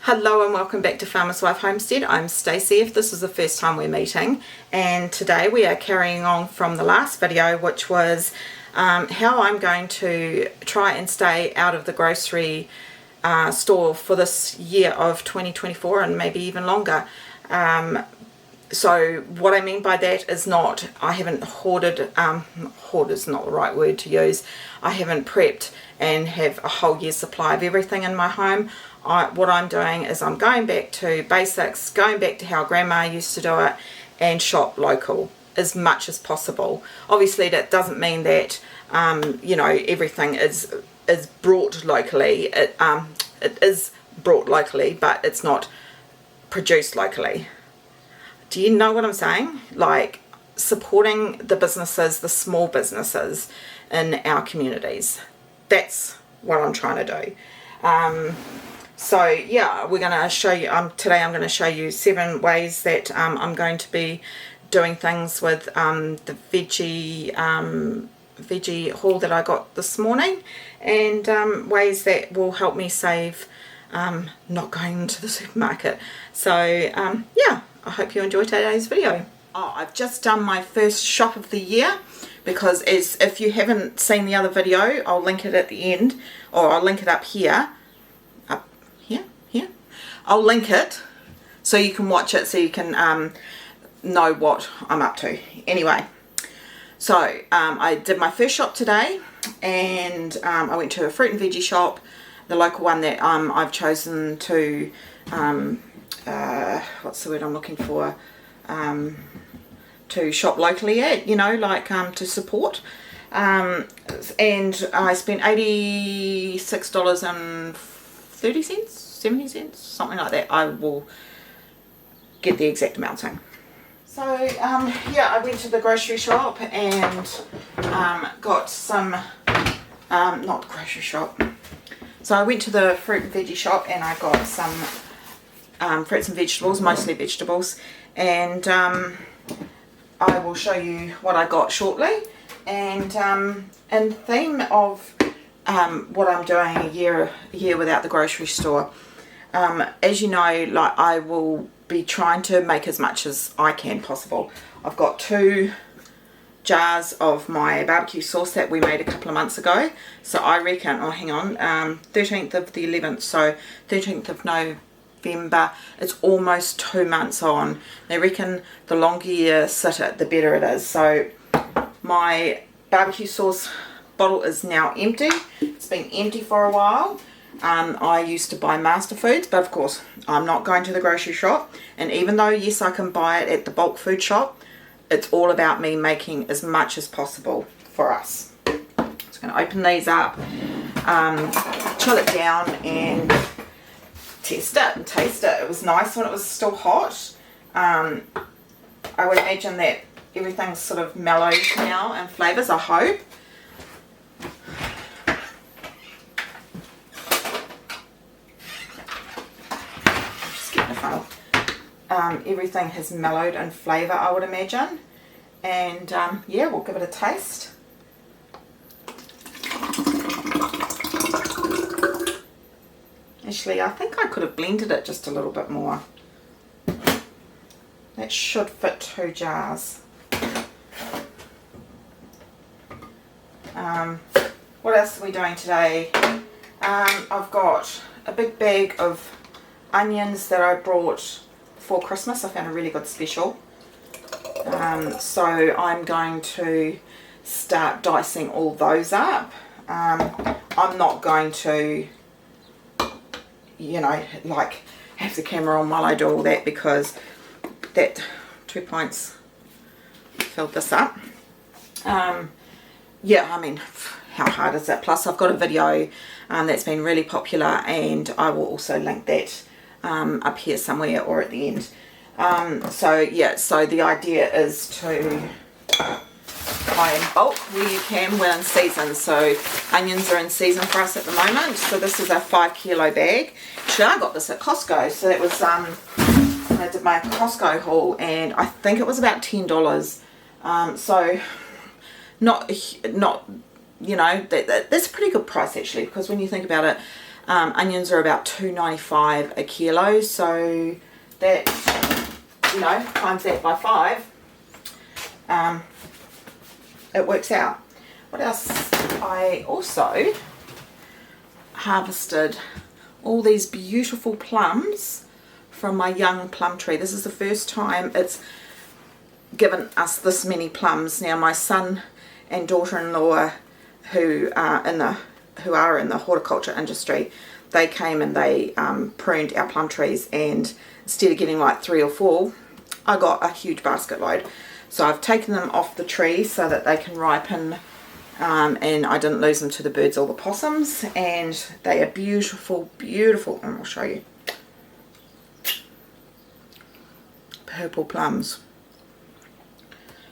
Hello and welcome back to Farmer's Wife Homestead. I'm Stacey if this is the first time we're meeting, and today we are carrying on from the last video, which was how I'm going to try and stay out of the grocery store for this year of 2024 and maybe even longer. So what I mean by that is not, I haven't hoarded, hoard is not the right word to use, I haven't prepped and have a whole year's supply of everything in my home. What I'm doing is I'm going back to basics, going back to how Grandma used to do it, and shop local as much as possible. Obviously that doesn't mean that you know, everything is brought locally. It is brought locally, but it's not produced locally. Do you know what I'm saying? Like supporting the businesses, the small businesses in our communities. That's what I'm trying to do. So yeah, we're going to show you, today I'm going to show you 7 ways that I'm going to be doing things with the veggie haul that I got this morning, and ways that will help me save not going to the supermarket. So yeah, I hope you enjoy today's video. I've just done my first shop of the year, because if you haven't seen the other video, I'll link it at the end, or I'll link it up here. I'll link it so you can watch it, so you can know what I'm up to. Anyway, so I did my first shop today, and I went to a fruit and veggie shop, the local one that I've chosen to, what's the word I'm looking for, to shop locally at, you know, like to support. And I spent $86.30, 70 cents, something like that. I will get the exact amount soon. So yeah, I went to the grocery shop and got some, not the grocery shop, so I went to the fruit and veggie shop and I got some fruits and vegetables, mostly vegetables, and I will show you what I got shortly. And in theme of what I'm doing a year without the grocery store, as you know, like, I will be trying to make as much as I can possible. I've got 2 jars of my barbecue sauce that we made a couple of months ago, so I reckon, oh hang on, 13th of the 11th, so 13th of November, it's almost 2 months on. They reckon the longer you sit it, the better it is. So my barbecue sauce bottle is now empty. It's been empty for a while. I used to buy Master Foods, but of course I'm not going to the grocery shop, and even though yes, I can buy it at the bulk food shop, it's all about me making as much as possible for us. Just going to open these up, chill it down and test it and taste it. It was nice when it was still hot. I would imagine that everything's sort of mellowed now in flavours, I hope. Everything has mellowed in flavour, I would imagine, and yeah, we'll give it a taste. Actually, I think I could have blended it just a little bit more. That should fit 2 jars. What else are we doing today? I've got a big bag of onions that I brought for Christmas. I found a really good special. So I'm going to start dicing all those up. I'm not going to, you know, like have the camera on while I do all that, because that 2 pints filled this up. Yeah, I mean, how hard is it? Plus I've got a video that's been really popular, and I will also link that up here somewhere or at the end. So yeah, so the idea is to buy in bulk where you can, when in season. So onions are in season for us at the moment, so this is a 5 kilo bag. Actually, I got this at Costco, so that was when I did my Costco haul, and I think it was about $10. So not you know, that's a pretty good price actually, because when you think about it, Onions are about $2.95 a kilo, so that, you know, times that by 5, it works out. What else? I also harvested all these beautiful plums from my young plum tree. This is the first time it's given us this many plums. Now my son and daughter-in-law who are in the horticulture industry, they came and they pruned our plum trees, and instead of getting like 3 or 4, I got a huge basket load. So I've taken them off the tree so that they can ripen, and I didn't lose them to the birds or the possums, and they are beautiful, beautiful, and I'll show you. Purple plums.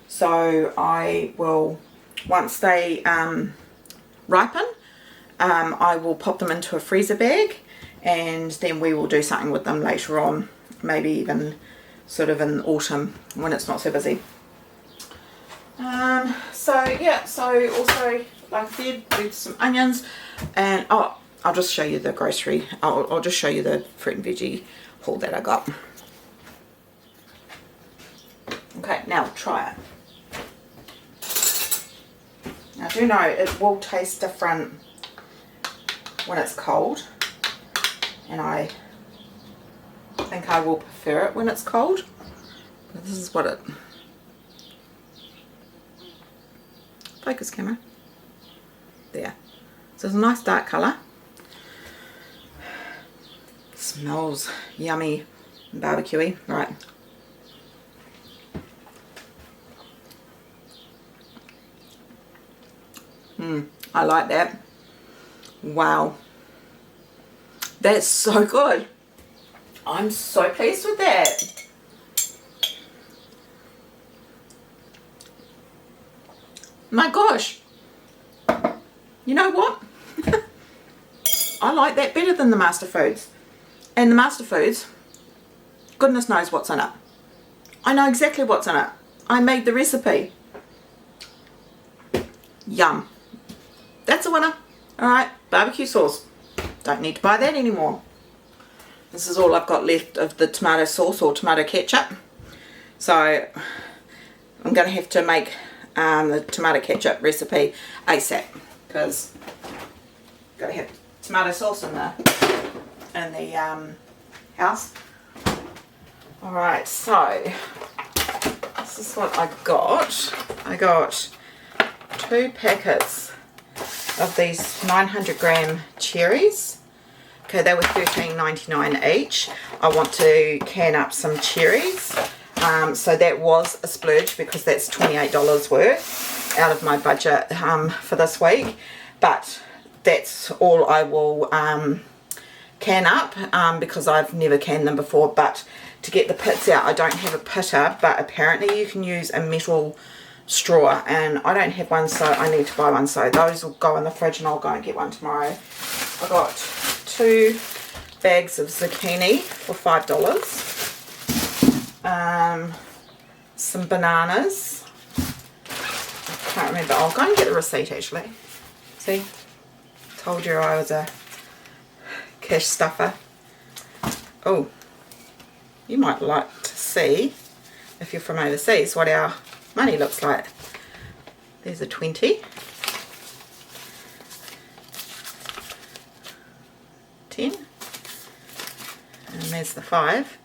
So I will, once they ripen, I will pop them into a freezer bag, and then we will do something with them later on, maybe even sort of in autumn when it's not so busy. So yeah, so also like I said, with some onions, and oh, I'll just show you the grocery, I'll just show you the fruit and veggie haul that I got. Okay, now try it. I do know it will taste different when it's cold, and I think I will prefer it when it's cold. But this is what it... Focus camera. There. So it's a nice dark colour. Smells yummy and barbecuey. Right. I like that. Wow. That's so good. I'm so pleased with that. My gosh. You know what? I like that better than the Master Foods. And the Master Foods, goodness knows what's in it. I know exactly what's in it. I made the recipe. Yum. That's a winner. Alright, barbecue sauce. Don't need to buy that anymore. This is all I've got left of the tomato sauce or tomato ketchup. So I'm going to have to make the tomato ketchup recipe ASAP, because I've got to have tomato sauce in the house. Alright, so this is what I got. I got 2 packets of these 900 gram cherries. Okay, they were $13.99 each. I want to can up some cherries. So that was a splurge, because that's $28 worth out of my budget for this week. But that's all I will can up, because I've never canned them before. But to get the pits out, I don't have a pitter, but apparently you can use a metal straw, and I don't have one, so I need to buy one. So those will go in the fridge, and I'll go and get one tomorrow. I got 2 bags of zucchini for $5. Some bananas. I can't remember. I'll go and get the receipt actually. See? Told you I was a cash stuffer. Oh, you might like to see, if you're from overseas, what our money looks like. There's a 20. 10. And there's the 5.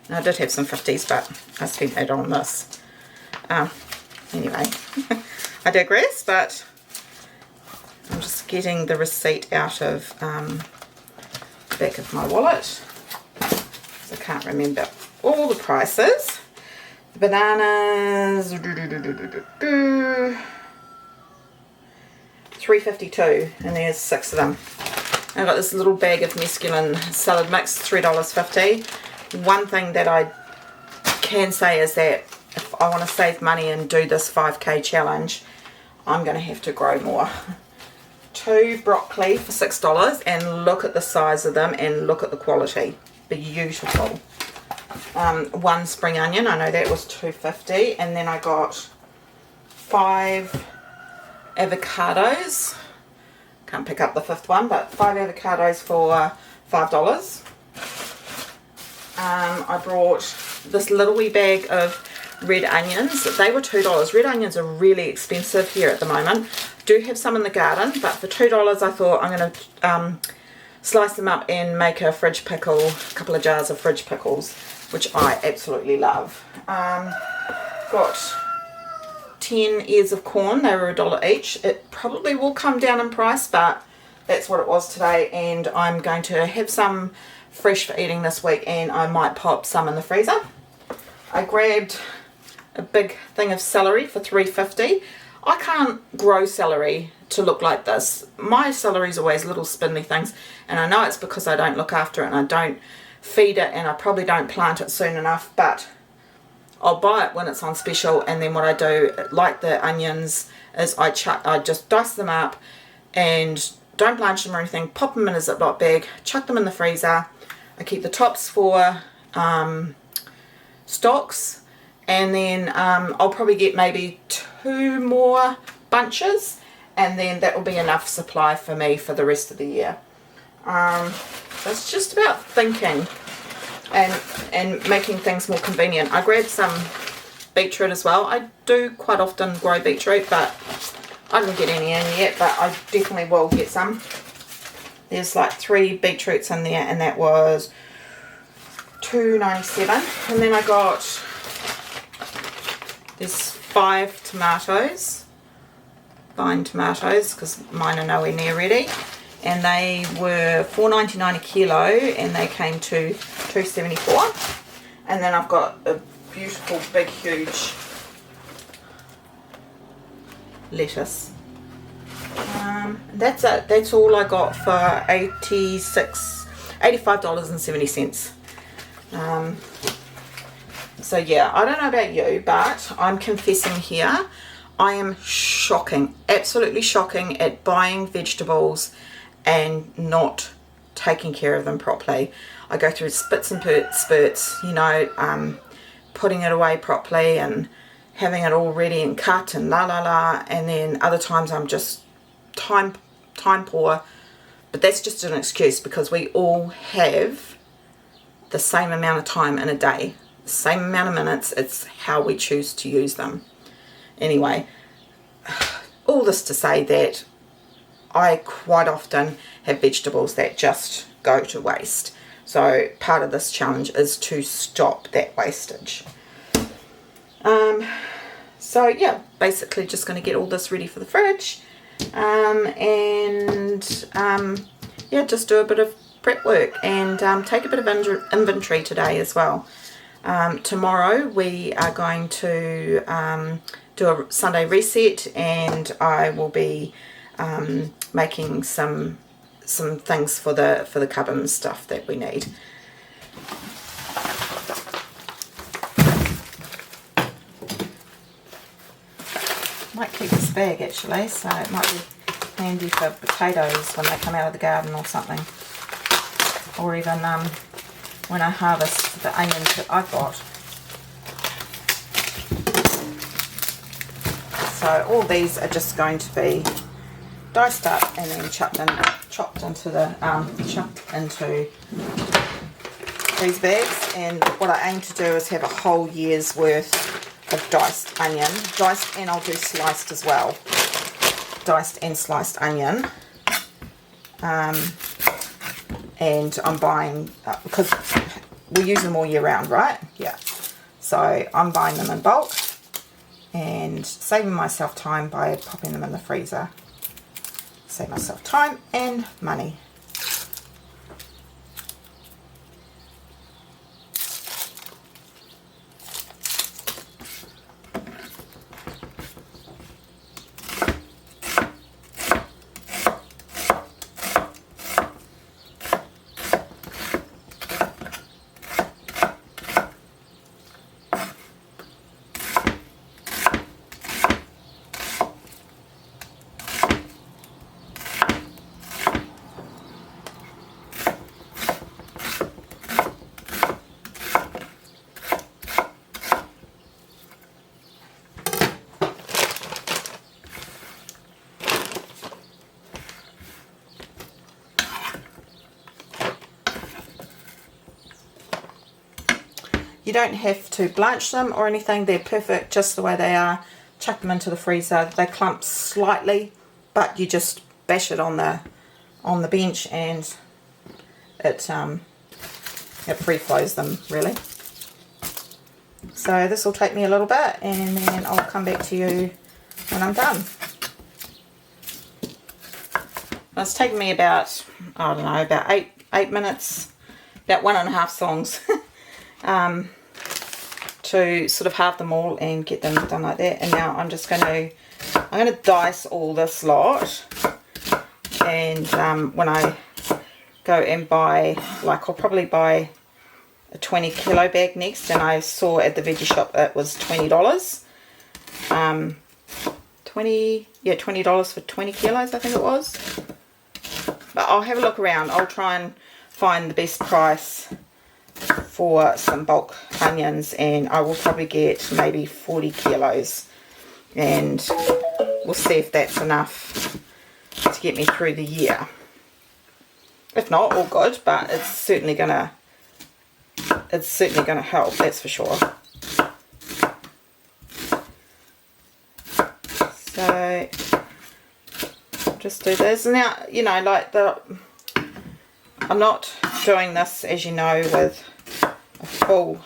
And I did have some 50s, but I spent that on this. Anyway, I digress, but I'm just getting the receipt out of the back of my wallet, because I can't remember all the prices. The bananas, $3.52, and there's 6 of them. I've got this little bag of mesclun salad mix, $3.50. One thing that I can say is that if I want to save money and do this 5k challenge, I'm going to have to grow more. 2 broccoli for $6, and look at the size of them and look at the quality. Beautiful. 1 spring onion, I know that was $2.50, and then I got 5 avocados. Can't pick up the 5th one, but 5 avocados for $5. I brought this little wee bag of red onions. They were $2. Red onions are really expensive here at the moment. Do have some in the garden, but for $2 I thought I'm going to slice them up and make a fridge pickle, a couple of jars of fridge pickles, which I absolutely love. Got 10 ears of corn. They were $1 each. It probably will come down in price, but that's what it was today, and I'm going to have some fresh for eating this week, and I might pop some in the freezer. I grabbed a big thing of celery for $3.50. I can't grow celery to look like this. My celery is always little spindly things, and I know it's because I don't look after it and I don't feed it, and I probably don't plant it soon enough, but I'll buy it when it's on special. And then what I do, like the onions, is I just dice them up and don't blanch them or anything, pop them in a Ziploc bag, chuck them in the freezer. I keep the tops for stocks, and then I'll probably get maybe 2 more bunches, and then that will be enough supply for me for the rest of the year. It's just about thinking and making things more convenient. I grabbed some beetroot as well. I do quite often grow beetroot, but I didn't get any in yet, but I definitely will get some. There's like 3 beetroots in there, and that was $2.97. And then I got, there's 5 tomatoes, vine tomatoes, because mine are nowhere near ready. And they were $4.99 a kilo, and they came to $2.74. And then I've got a beautiful big huge lettuce. That's it. That's all I got for $85.70. So yeah, I don't know about you, but I'm confessing here, I am shocking, absolutely shocking at buying vegetables and not taking care of them properly. I go through spits and spurts, you know, putting it away properly and having it all ready and cut and and then other times I'm just time poor. But that's just an excuse, because we all have the same amount of time in a day, the same amount of minutes. It's how we choose to use them. Anyway, all this to say that I quite often have vegetables that just go to waste. So part of this challenge is to stop that wastage. So yeah, basically just going to get all this ready for the fridge, yeah, just do a bit of prep work and take a bit of inventory today as well. Tomorrow we are going to do a Sunday reset, and I will be making some things for the cupboard and stuff that we need. Might keep this bag actually, so it might be handy for potatoes when they come out of the garden or something, or even when I harvest the onions that I've got. So all these are just going to be diced up and then chopped into these bags. And what I aim to do is have a whole year's worth of diced onion, diced, and I'll do sliced as well, diced and sliced onion. And I'm buying, because we use them all year round, right? Yeah. So I'm buying them in bulk and saving myself time by popping them in the freezer. Save myself time and money. You don't have to blanch them or anything. They're perfect just the way they are. Chuck them into the freezer. They clump slightly, but you just bash it on the bench and it free flows them really. So this will take me a little bit, and then I'll come back to you when I'm done. It's taken me about, I don't know, about eight minutes, about 1.5 songs to sort of halve them all and get them done like that. And now I'm going to dice all this lot, and when I go and buy, like, I'll probably buy a 20 kilo bag next, and I saw at the veggie shop it was $20. $20 for 20 kilos I think it was. But I'll have a look around. I'll try and find the best price for some bulk onions, and I will probably get maybe 40 kilos, and we'll see if that's enough to get me through the year. If not, all good, but it's certainly gonna help, that's for sure. So just do this now. You know, like I'm not doing this, as you know, with a full,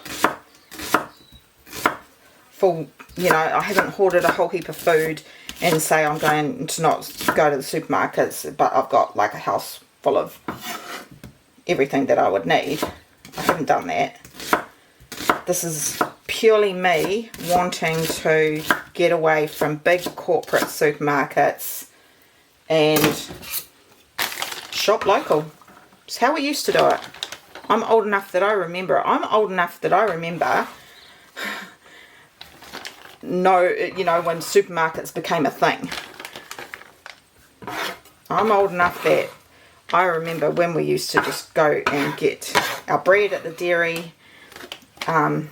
you know, I haven't hoarded a whole heap of food and say I'm going to not go to the supermarkets, but I've got like a house full of everything that I would need. I haven't done that. This is purely me wanting to get away from big corporate supermarkets and shop local. It's how we used to do it. I'm old enough that I remember. No, you know, when supermarkets became a thing. I'm old enough that I remember when we used to just go and get our bread at the dairy, and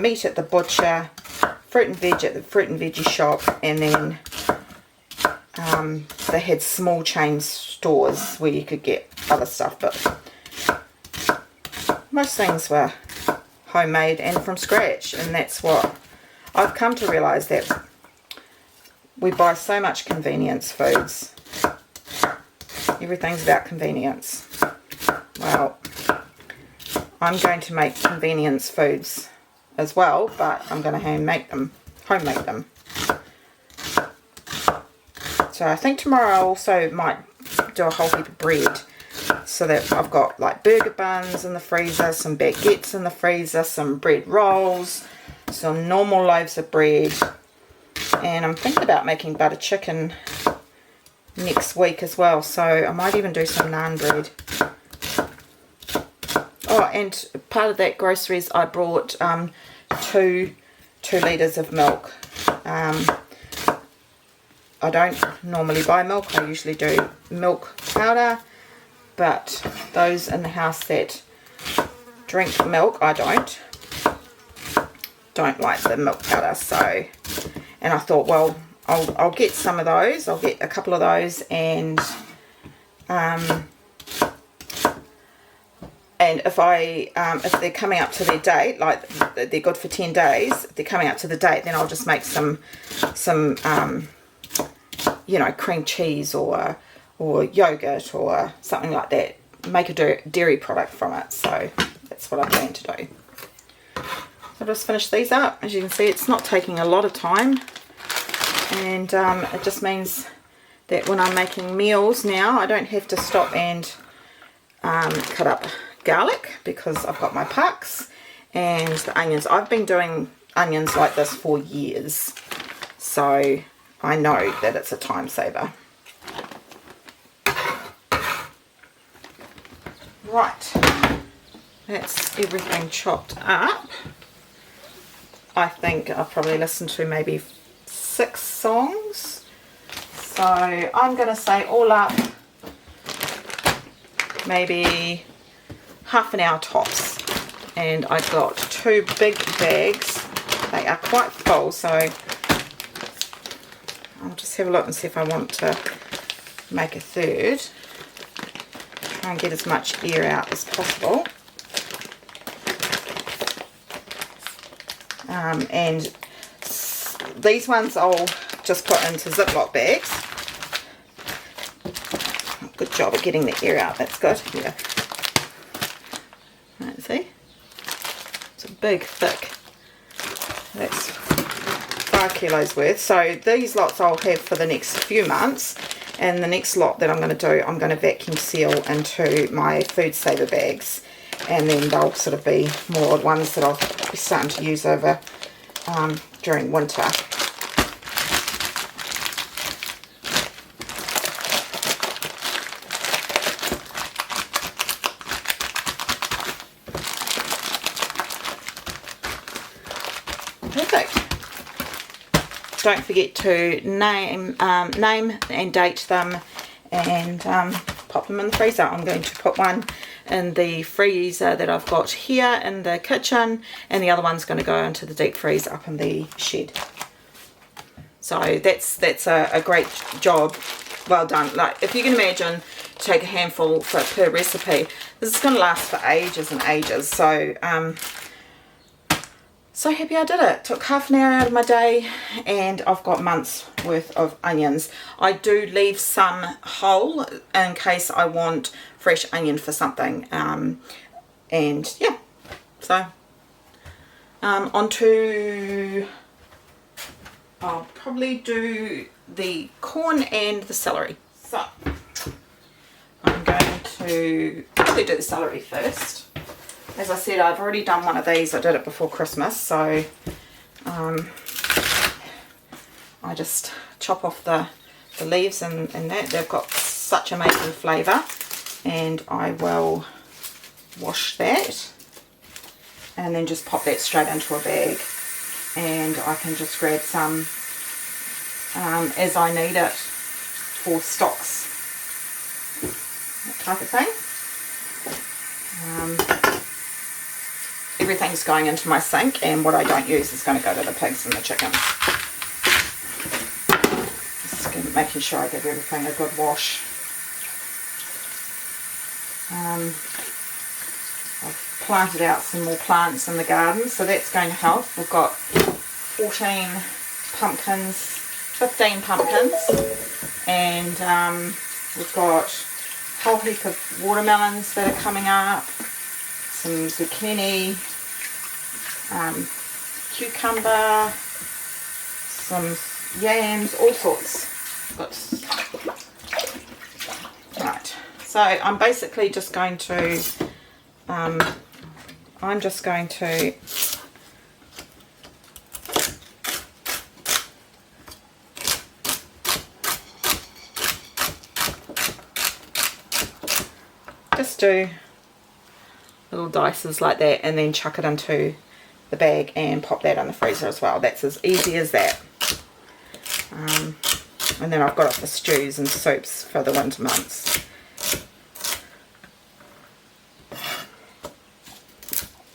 meat at the butcher, fruit and veg at the fruit and veggie shop, and then they had small chain stores where you could get other stuff, but most things were homemade and from scratch. And that's what I've come to realise, that we buy so much convenience foods. Everything's about convenience. Well, I'm going to make convenience foods as well, but I'm going to homemade them. So I think tomorrow I also might do a whole heap of bread, so that I've got like burger buns in the freezer, some baguettes in the freezer, some bread rolls, some normal loaves of bread, and I'm thinking about making butter chicken next week as well, so I might even do some naan bread. Oh, and part of that groceries I brought 2 litres of milk. I don't normally buy milk, I usually do milk powder, but those in the house that drink milk, I don't like the milk powder. So, and I thought, well, I'll get some of those. I'll get a couple of those, and if they're coming up to their date, like they're good for 10 days, if they're coming up to the date, then I'll just make some you know, cream cheese or yogurt or something like that. Make a dairy product from it. So that's what I plan to do. So I'll just finish these up. As you can see, it's not taking a lot of time, and it just means that when I'm making meals now, I don't have to stop and cut up garlic, because I've got my pucks and the onions. I've been doing onions like this for years, so I know that it's a time saver. Right, that's everything chopped up. I think I've probably listened to maybe 6 songs, so I'm going to say all up maybe half an hour tops. And I've got 2 big bags. They are quite full, so I'll just have a look and see if I want to make a third. Try and get as much air out as possible. and these ones I'll just put into Ziploc bags. Good job of getting the air out, that's good. Yeah. Right, see? It's a big, thick. That's 5 kilos worth. So these lots I'll have for the next few months. And the next lot that I'm going to do, I'm going to vacuum seal into my food saver bags. And then they'll sort of be more ones that I'll be starting to use over during winter. Perfect. Don't forget to name and date them, and pop them in the freezer. I'm going to put one in the freezer that I've got here in the kitchen, and the other one's going to go into the deep freeze up in the shed. So that's a great job, well done. Like, if you can imagine, take a handful per recipe, this is going to last for ages and ages. So so happy I did it. Took half an hour out of my day, and I've got months worth of onions. I do leave some whole in case I want fresh onion for something. And yeah, so on to, I'll probably do the corn and the celery. So I'm going to probably do the celery first. As I said, I've already done one of these. I did it before Christmas, so I just chop off the leaves and that. They've got such amazing flavour, and I will wash that and then just pop that straight into a bag, and I can just grab some as I need it for stocks, that type of thing. Everything's going into my sink, and what I don't use is going to go to the pigs and the chickens. Just making sure I give everything a good wash. I've planted out some more plants in the garden, so that's going to help. We've got 14 pumpkins, 15 pumpkins, and we've got a whole heap of watermelons that are coming up, some zucchini, cucumber, some yams, all sorts. Right, so I'm basically just going to just do little dices like that, and then chuck it into the bag and pop that in the freezer as well. That's as easy as that. And then I've got it for stews and soups for the winter months.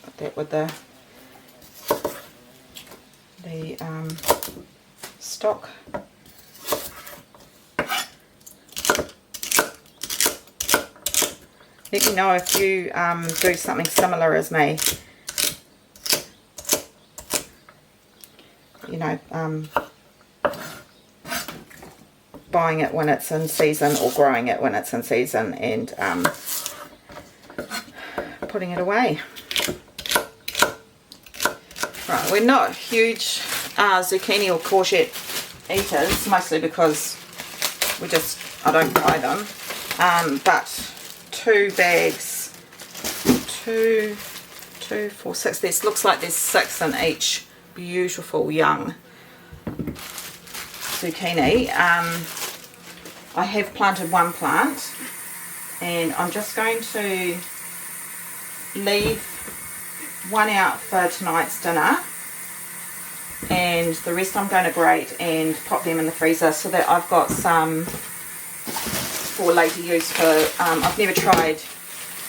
Put that with the stock. Let me know if you do something similar as me. You know, buying it when it's in season, or growing it when it's in season, and putting it away. Right, we're not huge zucchini or courgette eaters, mostly because I don't buy them. But 2 bags, 2, 4, 6. This looks like there's 6 in each beautiful young zucchini. I have planted one plant, and I'm just going to leave one out for tonight's dinner, and the rest I'm going to grate and pop them in the freezer so that I've got some for later use. For I've never tried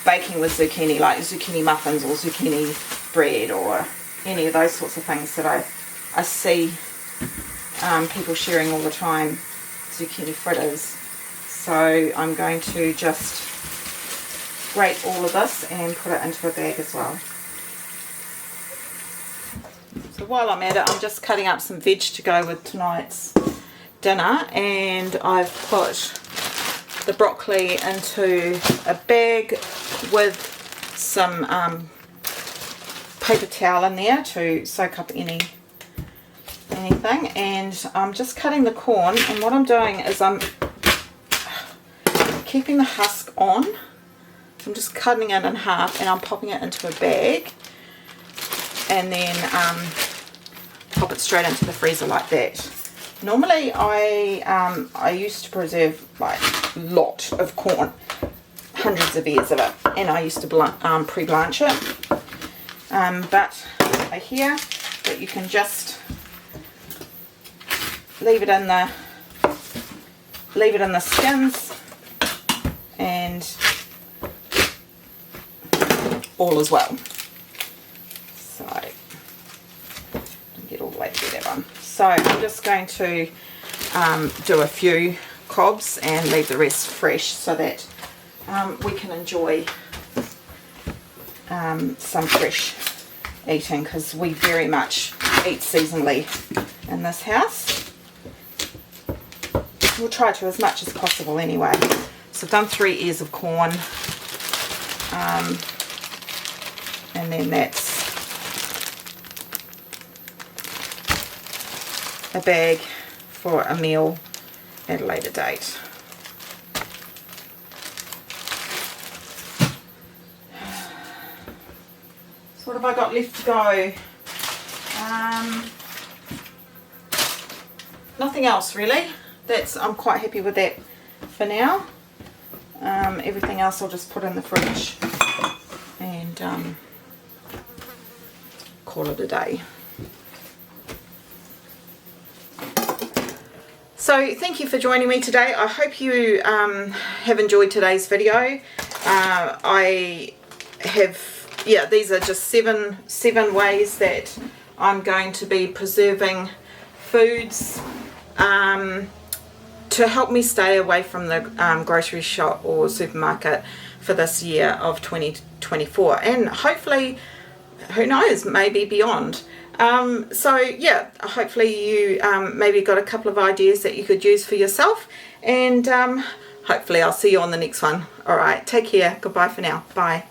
baking with zucchini, like zucchini muffins or zucchini bread or any of those sorts of things that I see people sharing all the time, zucchini fritters. So I'm going to just grate all of this and put it into a bag as well. So So while I'm at it, I'm just cutting up some veg to go with tonight's dinner, and I've put the broccoli into a bag with some paper towel in there to soak up anything, and I'm just cutting the corn, and what I'm doing is I'm keeping the husk on. I'm just cutting it in half and I'm popping it into a bag, and then pop it straight into the freezer like that. Normally I used to preserve like a lot of corn, hundreds of ears of it, and I used to pre-blanch it, but I hear that you can just leave it in the skins and all as well. So don't get all the way through that one. So I'm just going to do a few cobs and leave the rest fresh so that we can enjoy some fresh eating, because we very much eat seasonally in this house. We'll try to as much as possible anyway. So I've done 3 ears of corn, and then that's a bag for a meal at a later date. So what have I got left to go? Nothing else really. I'm quite happy with that for now. Everything else I'll just put in the fridge and call it a day. So thank you for joining me today. I hope you have enjoyed today's video. These are just seven ways that I'm going to be preserving foods to help me stay away from the grocery shop or supermarket for this year of 2024, and hopefully, who knows, maybe beyond. So yeah, hopefully you maybe got a couple of ideas that you could use for yourself, and hopefully I'll see you on the next one. Alright, take care. Goodbye for now. Bye.